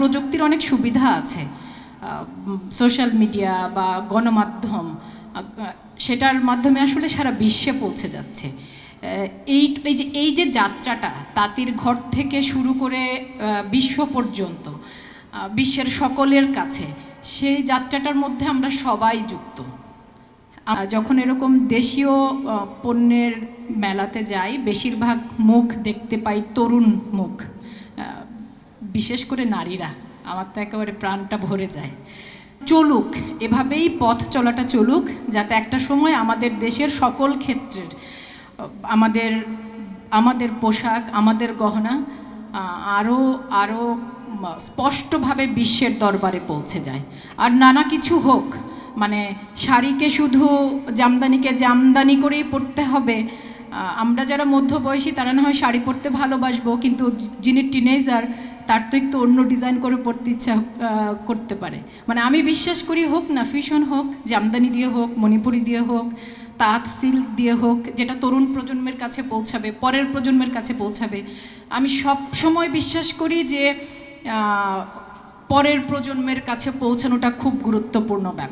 প্রযুক্তির অনেক সুবিধা আছে, সোশ্যাল মিডিয়া বা গণমাধ্যম, সেটার মাধ্যমে আসলে সারা বিশ্বে পৌঁছে যাচ্ছে। এই যে যাত্রাটা তাঁতির ঘর থেকে শুরু করে বিশ্ব পর্যন্ত, বিশ্বের সকলের কাছে, সেই যাত্রাটার মধ্যে আমরা সবাই যুক্ত। যখন এরকম দেশীয় পণ্যের মেলাতে যাই, বেশিরভাগ মুখ দেখতে পাই তরুণ মুখ, বিশেষ করে নারীরা। আমার তো একেবারে প্রাণটা ভরে যায়। চলুক, এভাবেই পথ চলাটা চলুক, যাতে একটা সময় আমাদের দেশের সকল ক্ষেত্রের আমাদের পোশাক, আমাদের গহনা আরও স্পষ্টভাবে বিশ্বের দরবারে পৌঁছে যায়। আর নানা কিছু হোক, মানে শাড়িকে শুধু জামদানি করেই পরতে হবে, আমরা যারা মধ্যবয়সী তারা না হয় শাড়ি পরতে ভালোবাসবো, কিন্তু যিনি টিনেজার তার তো একটু অন্য ডিজাইন করে পরতে ইচ্ছা করতে পারে। মানে আমি বিশ্বাস করি, হোক না ফিউশন, হোক জামদানি দিয়ে, হোক মণিপুরি দিয়ে, হোক তাঁত সিল্ক দিয়ে, হোক, যেটা তরুণ প্রজন্মের কাছে পৌঁছাবে, পরের প্রজন্মের কাছে পৌঁছাবে। আমি সব সময় বিশ্বাস করি যে পরের প্রজন্মের কাছে পৌঁছানোটা খুব গুরুত্বপূর্ণ ব্যাপার।